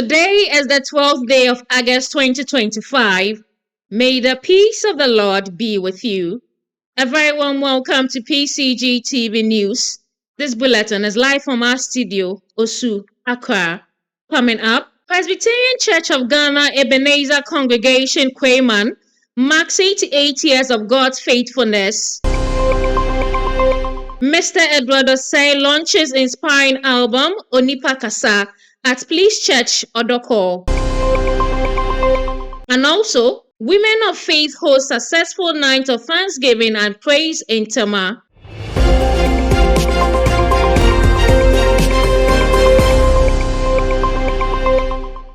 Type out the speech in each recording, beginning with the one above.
Today is the 12th day of August 2025. May the peace of the Lord be with you. A very warm welcome to PCGTV News. This bulletin is live from our studio, Osu, Accra. Coming up, Presbyterian Church of Ghana Ebenezer Congregation Kweyman marks 88 years of God's faithfulness. Mr. Edward Osei launches inspiring album Onipa Kasa at Police Church, Odoko. And also, Women of Faith host successful night of Thanksgiving and Praise in Tema.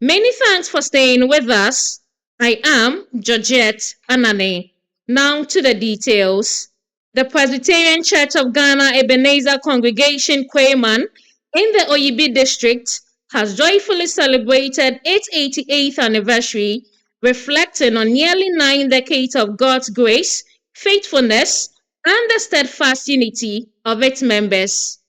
Many thanks for staying with us. I am Georgette Anane. Now to the details. The Presbyterian Church of Ghana Ebenezer Congregation Kweyman in the Oyibi district has joyfully celebrated its 88th anniversary, reflecting on nearly 9 decades of God's grace, faithfulness, and the steadfast unity of its members.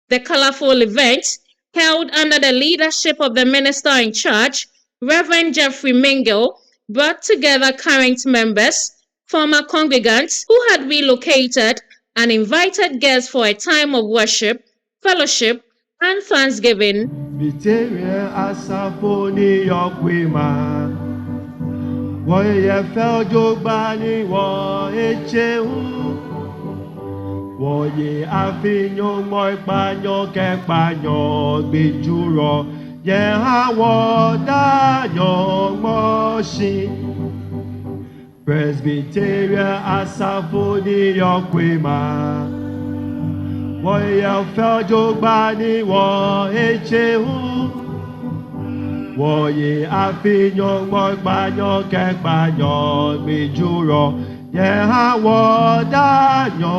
The colorful event, held under the leadership of the minister in charge, Reverend Jeffrey Mingle, brought together current members, former congregants who had relocated, and invited guests for a time of worship, fellowship, and thanksgiving. Presbyterian Asafoni Yokwema Woya Feljobani Wo Echehu Woye Afinyo Mogbanyo Kekbanyo Bijuro Yeha Wodanyo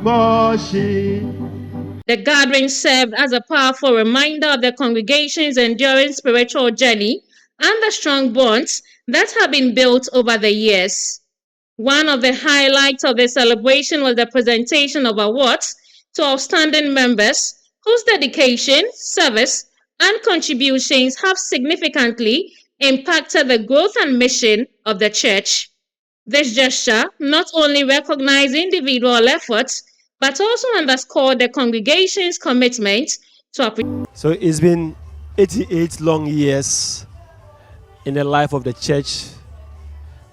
Moshi. The gathering served as a powerful reminder of the congregation's enduring spiritual journey and the strong bonds that have been built over the years. One of the highlights of the celebration was the presentation of awards to outstanding members whose dedication, service, and contributions have significantly impacted the growth and mission of the church. This gesture not only recognized individual efforts, but also underscored the congregation's commitment to So it's been 88 long years in the life of the church.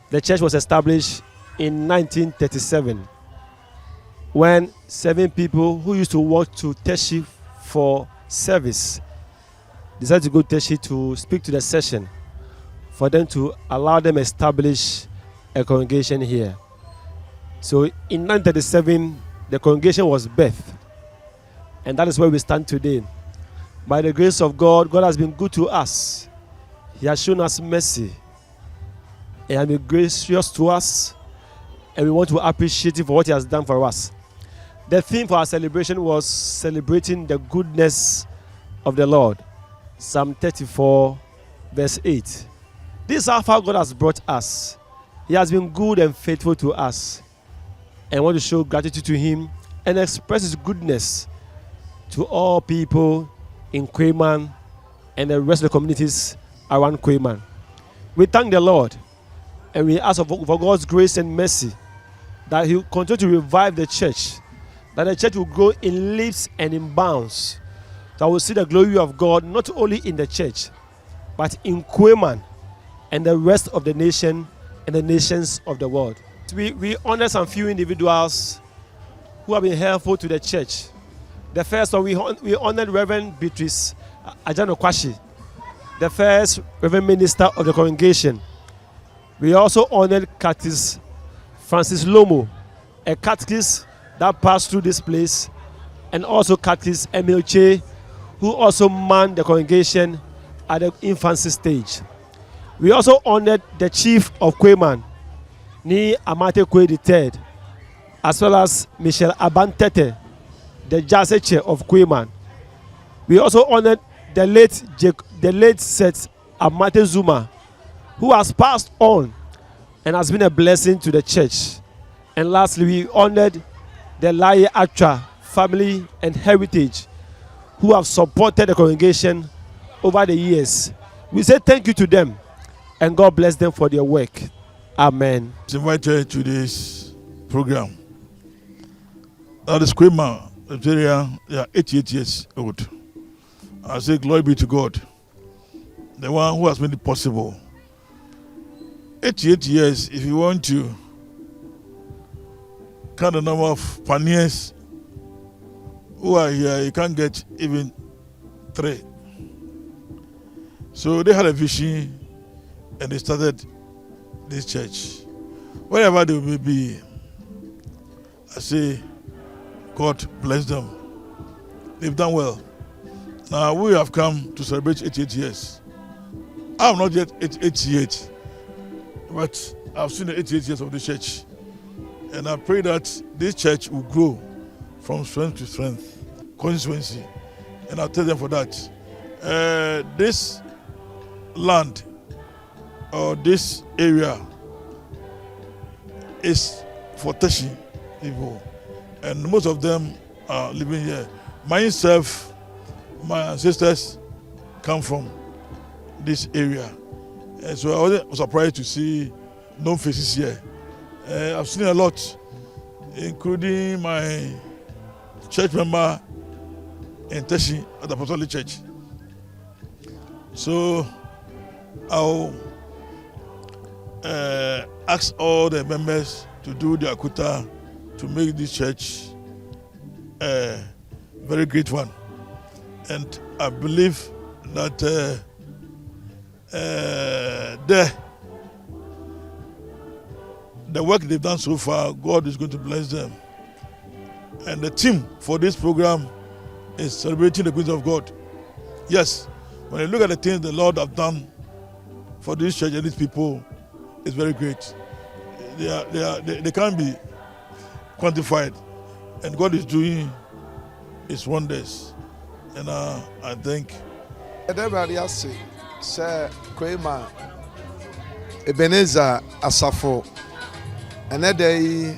The church was established in 1937 when 7 people who used to walk to Teshi for service decided to go to Teshi to speak to the session for them to allow them establish a congregation here. So in 1937, the congregation was birthed, and that is where we stand today. By the grace of God, God has been good to us. He has shown us mercy. He has been gracious to us, and we want to appreciate Him for what He has done for us. The theme for our celebration was celebrating the goodness of the Lord. Psalm 34, verse 8. This is how far God has brought us. He has been good and faithful to us. And I want to show gratitude to Him and express His goodness to all people in Kweyman and the rest of the communities around Kweyman. We thank the Lord and we ask for God's grace and mercy that He will continue to revive the church, that the church will grow in leaps and in bounds, that we will see the glory of God not only in the church but in Kweyman and the rest of the nation and the nations of the world. We honor some few individuals who have been helpful to the church. The first one, we honored Reverend Beatrice Ajano Kwashi, the first Reverend Minister of the congregation. We also honored Catechist Francis Lomo, a catechist that passed through this place, and also Catechist Emil Che, who also manned the congregation at the infancy stage. We also honored the Chief of Kweyman, Ni Amate Kwe III, as well as Michel Abantete, the Jaseche of Kweyman. We also honored the late Seth Amate Zuma, who has passed on and has been a blessing to the church. And lastly, we honored the Laye Atra family and heritage, who have supported the congregation over the years. We say thank you to them, and God bless them for their work. Amen. Invited to this program. Now the Square Man, they are 88 years old. I say glory be to God, the one who has made it possible. 88 years, if you want to count the number of pioneers who are here, you can't get even 3. So they had a vision and they started this church. Wherever they may be, I say, God bless them. They've done well. Now we have come to celebrate 88 years. I'm not yet 88, but I've seen the 88 years of the church. And I pray that this church will grow from strength to strength, constituency. And I'll tell them for that. This land or this area is for Teshi people. And most of them are living here. Myself, my ancestors come from this area. And so I was surprised to see known faces here. I've seen a lot, including my church member in Teshi at the Apostolic Church. So I'll ask all the members to do their quota to make this church a very great one. And I believe that the work they've done so far, God is going to bless them. And the theme for this program is celebrating the goodness of God. Yes, when you look at the things the Lord have done for this church and these people, it's very great. They can't be quantified, and God is doing His wonders. And I think. Everybody else say, Kwema, Ebenezer Asafo, another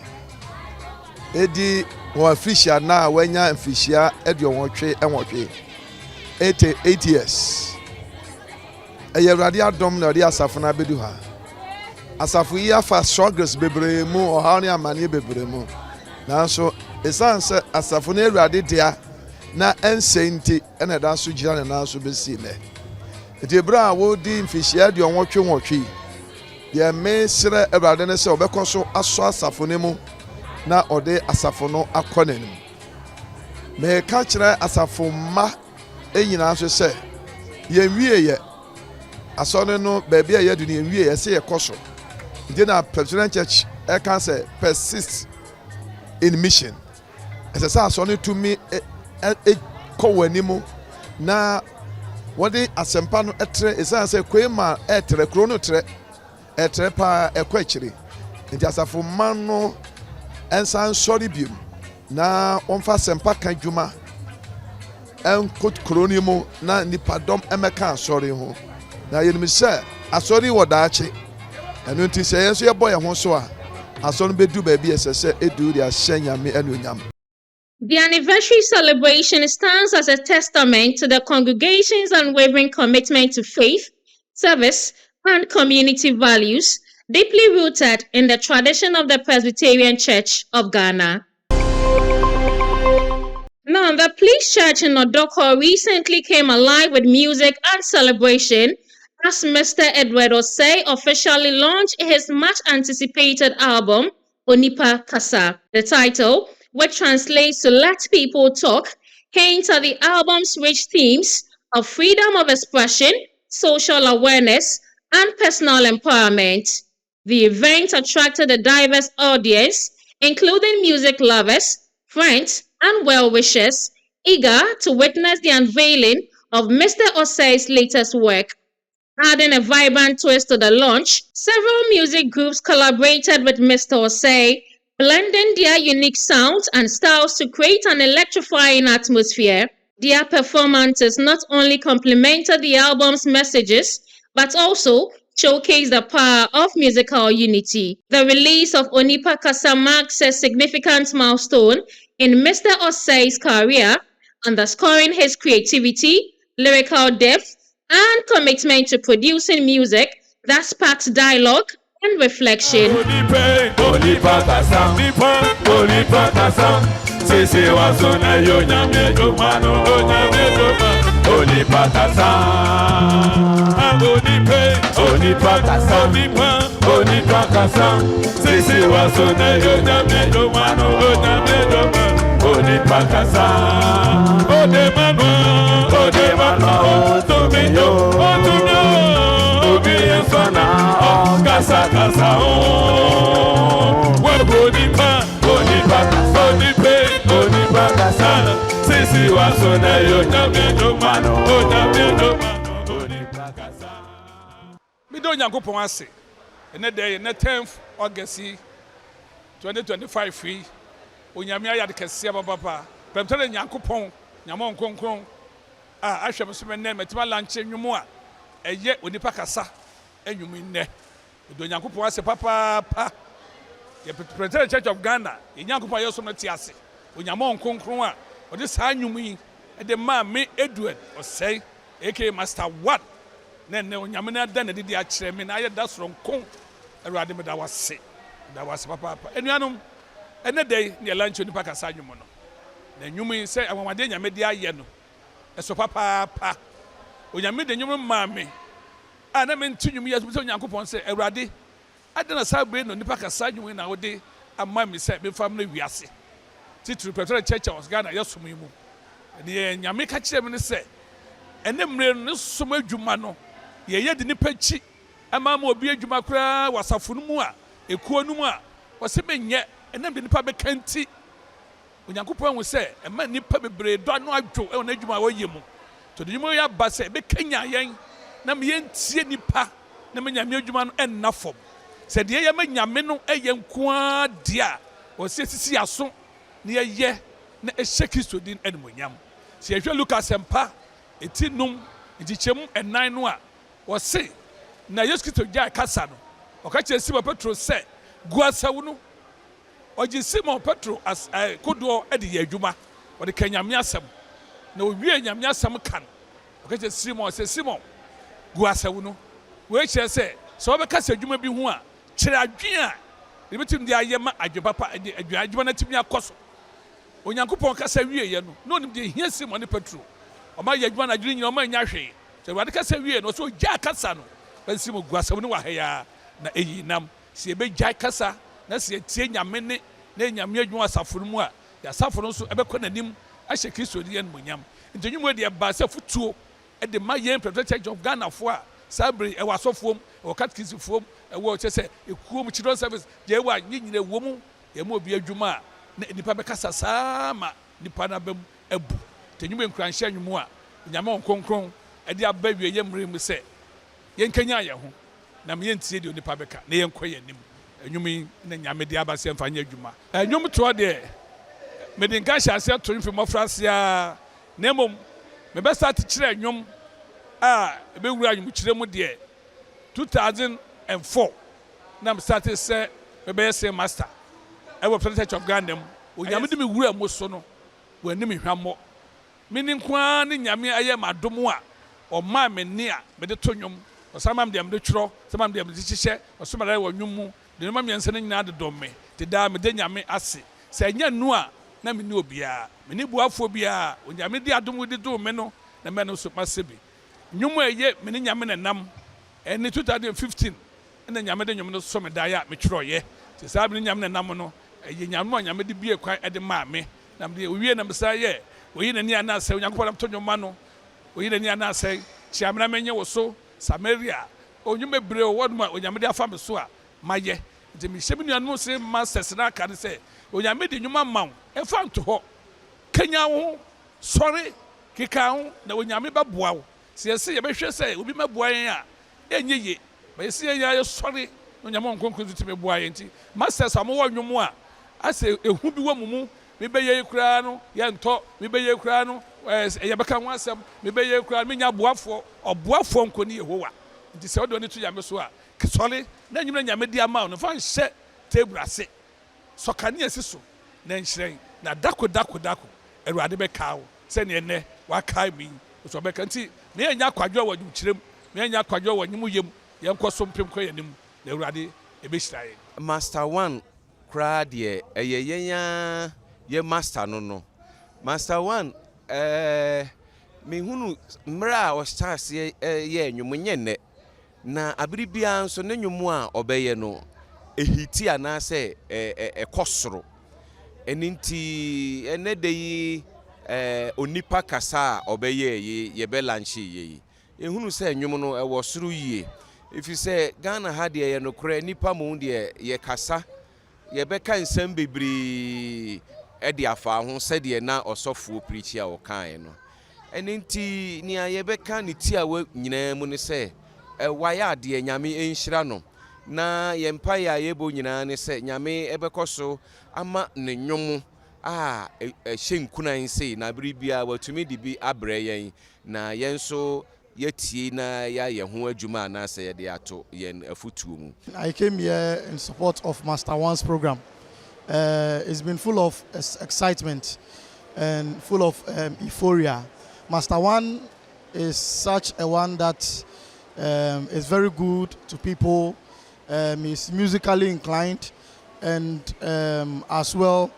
Eddie or Fisher now when you're in Fisher, Eddie or Tree and what 8 years. A year radia dom no dia Safana Beduha. Asafu ya fa struggles bebre mu or how near money bebre mu. Now so it's answer Asafune radidia na ensainti and a dance to Jan and also be seen there. The bra would deem Fisher the on watching. The may sire a radene so beconso aswa Safonemo na ode Asafono akonem. May catch Asafoma a so say, ye wie asɔre no baabi a yɛdu ne wie yɛsɛ yɛkɔ so nti na Presbyterian Church can say persist in mission ɛsɛ sɛ asɔre tumi kɔ wɔ anim na wɔde asɛmpa no ɛtrɛ ɛsɛ sɛ Kwema ɛtrɛ kuro no trɛ ɛtrɛ paa ɛkɔ akyire nti asafo ma no ɛnsan sɔre biom na wɔmfa asɛmpa ka dwuma ɛnkɔ kuro no mu na nipadɔm ɛmɛka asɔre ho. Na yenim sɛ asɔre wɔ daakye ɛno nti sɛ yɛn so yɛbɔ yɛn ho so a asɔre bɛdu baabi ɛsɛ sɛ ɛdu de ahyɛ Nyame anuonyam. The anniversary celebration stands as a testament to the congregation's unwavering commitment to faith, service, and community values, deeply rooted in the tradition of the Presbyterian Church of Ghana. Now, the Police Church in Odoko recently came alive with music and celebration as Mr. Edward Osei officially launched his much-anticipated album, Onipa Kasa. The title, which translates to Let People Talk, hints at the album's rich themes of freedom of expression, social awareness, and personal empowerment. The event attracted a diverse audience, including music lovers, friends, and well-wishers, eager to witness the unveiling of Mr. Osei's latest work. Adding a vibrant twist to the launch, several music groups collaborated with Mr. Osei, blending their unique sounds and styles to create an electrifying atmosphere. Their performances not only complemented the album's messages, but also showcased the power of musical unity. The release of Onipa Kasa marks a significant milestone in Mr. Osei's career, underscoring his creativity, lyrical depth, and commitment to producing music that sparks dialogue and reflection. Me don't Yankopon ase. Ene day na 10th August 2025 free. Onyame ayade kese papa. Premtare Yankopon, nyamo nkonkron. Ahwem so me ne metima lanche nwumu a eye onipa kasa enwumu nne. Do Yankopon ase papa. The Presbyterian Church of Ghana, Yankopon ayeso no ti ase. Onyamo nkonkron a odi saa nwumu yi de ma me Edward Osei aka Master 1 na onyame na da na didi a kire me na aye da soronko awurade me da wase papa enuanom ene dey ne lancho ni pakasa nwumu no na nwumu yi se awamade nyame de aye no eso papa onyame de nwumu ma me a na me ntu nwumu yeso se Yankopon se awurade adana sabre no ni pakasa nwumu na wo de amma me se me fam na wiase titru Presbyterian Church of Ghana yeso mu ne nyame ka kire me ne se ene mre no som adwuma no ye ye de nipa chi ama ma obi adwuma kra wasafo no mu a ekuo no mu a wose menye ene de nipa be kanti Onyankopon hu se ema nipa bebre do no adwo e wona adwuma wo ye mu to de nyumo ya ba se be kanya yen na me yentie nipa na me nyame adwuma no enna fom se de ye me nyame no eye nkoa dia wose sisi aso ne ye na ehye Kristo din enmonyam se ehwe Lucas empa etinum itichemu enan no a wose na Yesu Kristo gya kasa no okache Simon Petro se guasawu no oji Simon Petro as kodo e de adwuma o de kanyame asem na owie nyame asem kan okache Simon se Simon guasawu no we che se so be kasa adwuma bi ho a kire adwen a de betim de ayema adwepapa adwuma na timi akoso Onyankopon kasa wie ye no nim de hia Simon ne Petro Oma ye adwuma na adwene nyina oma nya hwe se wade kasa wie no so gya kasa no bansi mo guasam ne wahaya na eyi nam se ebe gya kasa na se tie nyame ne na nyame adwuma asafo mu a ya asafo no so ebe kɔ nanim ahye Kristo di en monyam ntenyumu de ba se futuo e de ma ye Presbyterian Church of Ghana fo a sabre e wasofom e catechism fom e wo che se ekuom children service je wa nyinyina wo mu ye ma obi adwuma na nipa be kasa sama nipa na bam abu tenyumu nkranhye nwumu a nyame nkonkron ade aba wie ye mre mu se ye nkanya ye ho na me yentie de onipa beka na ye nkɔ ye nim enwumi na nyame de aba se mfanya adwuma enwum to de me de nka hyase to mfi mofrase a na mom me be start kire enwum a be wura enwum kire mu de 2004 na me start se me be se master I was Presbyterian Church of Ghana onyame de me wura mu so no wani me hwammo mini kwa ni nyame aye madomo a o ma me ne a me de to nwum o samam de me de tworo samam de me de hihye o somara wo nwum mu de ma miense ne nyina de domme te da me de nyame ase se nya nu a na me ni obia me ni buafo bia o nyame de adom de do me no na me no so masebi nwum eye me ni nyame na nam eni 2015 na nyame de nwum no so me da ya me tworo ye te sa me ni nyame na nam no eye nyame de bie kwa de ma me na me wie na me sa ye oyi na ni anase Onyankopon am to nwoma no oyi na ni anase chiamna menye wo so Samaria onyume bre woduma onyame de afa me so a maye nti me hyemi nuanu se masters na ka ne se onyame de nwoma mawo e fa nto ho kanya wo sori kika ho na onyame baboa wo se yesi ye behwe se obi maboa yen a enye ye ba yesi yen ya sori onyame nkonkon tuti me boa yen nti masters am wo nwom a ase ehu bi wo mumu me beye kura no ye nto me beye kura no ye beka ho asem me beye kura me nya boafo oboafo nkoni Yehowa nti se odo ni to yame so a kisole na nyim na nyame di ama no fa nhye table ase so kane asiso na nhyiren na dako Awurade beka wo se ne ene wa kai mi so beka nti me anya kwadwo wa nyimkyerem me anya kwadwo wa nyimuyem yenkɔ so mpem kɔ yanim na Awurade ebɛhyira yɛn. Master One kra de yenya ye master no Master One me hunu mra o stars ye nwom nyenne na abiribia nso ne nwom a obeye no ehiti anase ekosoro eninti enede yi onipa kasa obeye ye belanchi ye ehunu se nwom no ewo soro yie ifi se Ghana ha de ye no kra nipa mu de ye kasa ye beka nsem bebri edi afa ho se de na osofuo preach a wo kan no eninti ni ye beka ni ti a wa nyina mu ne se waya de nyame enhyira no na ye mpa ya yebo nyina ne se nyame ebekoso ama ne nwom a hyenkunan sei na biribia watumi de bi abrɛ yen na yenso yetie na ya ye ho adwuma na se ye de ato yen afutuo mu. I came here in support of Master One's program. It's been full of excitement and full of euphoria. Master One is such a one that is very good to people. He's musically inclined and as well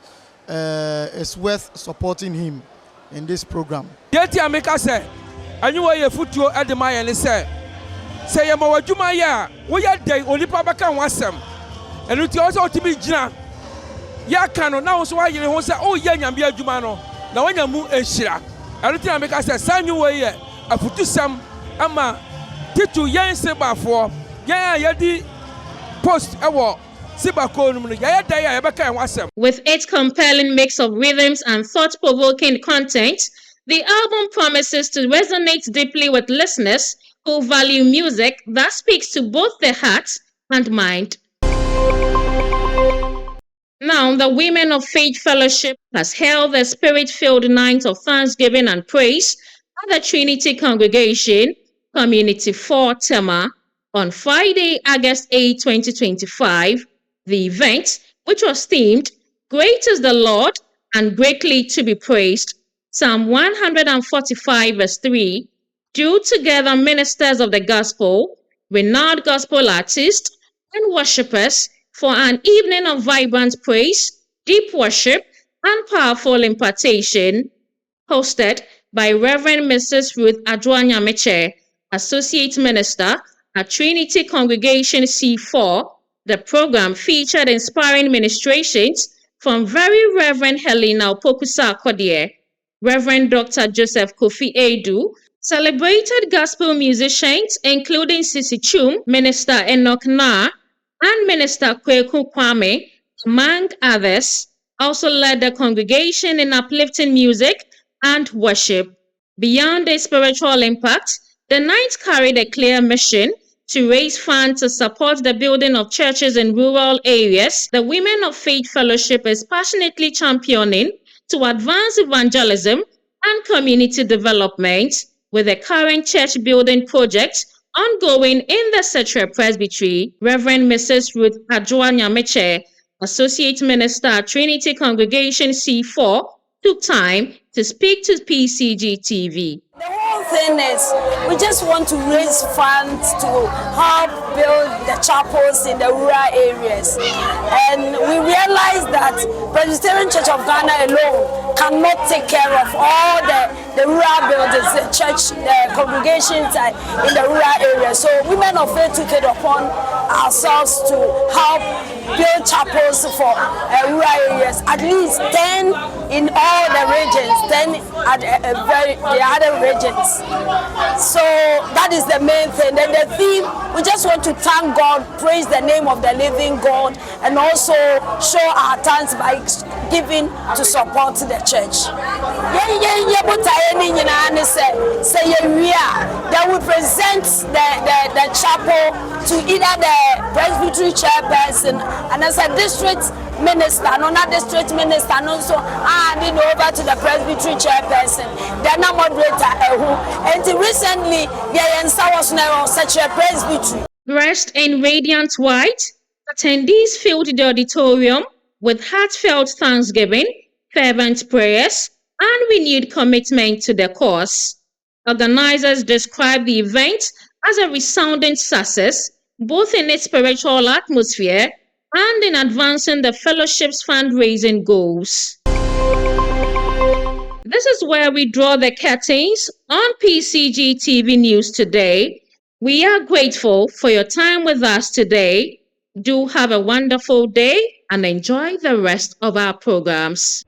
it's worth supporting him in this program. Yeti ameka say anyu ye futuo edema ye ne say ye ma wadwuma ye a wo ye dey onipa baka ho asem enu ti o se otimi gina ya ka no na wo so wa yire ho say o ye nyame adwuma no na wanyamu ehira enu ti ameka say sanyu we ye afutusam ama titu yen sebafo yen a yedi post ewo sibako no ya dey ya beka ho asem. With its compelling mix of rhythms and thought-provoking content, the album promises to resonate deeply with listeners who value music that speaks to both the heart and mind. Now, the Women of Faith Fellowship has held the Spirit-filled night of thanksgiving and praise at the Trinity Congregation, Community 4 Tema, on Friday, August 8, 2025. The event, which was themed, Great is the Lord and greatly to be praised, Psalm 145 verse 3, drew together ministers of the gospel, renowned gospel artists, and worshippers for an evening of vibrant praise, deep worship, and powerful impartation. Hosted by Reverend Mrs. Ruth Adwa-Nyameche, Associate Minister at Trinity Congregation C4, the program featured inspiring ministrations from Very Reverend Helena Opokusa-Akodie, Reverend Dr. Joseph Kofi Edu, celebrated gospel musicians including Sisi Chum, Minister Enoch Na, and Minister Kweku Kwame, among others, also led the congregation in uplifting music and worship. Beyond a spiritual impact, the night carried a clear mission to raise funds to support the building of churches in rural areas. The Women of Faith Fellowship is passionately championing to advance evangelism and community development, with the current church building project ongoing in the Setre Presbytery. Reverend Mrs. Ruth Adwa-Nyameche, Associate Minister at Trinity Congregation C4, took time to speak to PCGTV. The whole thing is we just want to raise funds to help build the chapels in the rural areas. And we realize that Presbyterian Church of Ghana alone cannot take care of all the rural buildings, the church, the congregations in the rural areas. So Women of Faith took it upon ourselves to help build chapels for rural areas, at least 10 in all the regions, 10 at the other regions. So that is the main thing. And the theme, we just want to thank God, praise the name of the living God, and also show our thanks by giving to support the church. Then we present the chapel to either the Presbytery chairperson and as a district minister, not district minister, and also handing over to the Presbytery chairperson, then a moderator, and recently there was now such a Presbytery. Dressed in radiant white, attendees filled the auditorium with heartfelt thanksgiving, fervent prayers, and renewed commitment to the cause. Organizers describe the event as a resounding success, both in its spiritual atmosphere and in advancing the fellowship's fundraising goals. This is where we draw the curtains on PCGTV News today. We are grateful for your time with us today. Do have a wonderful day and enjoy the rest of our programs.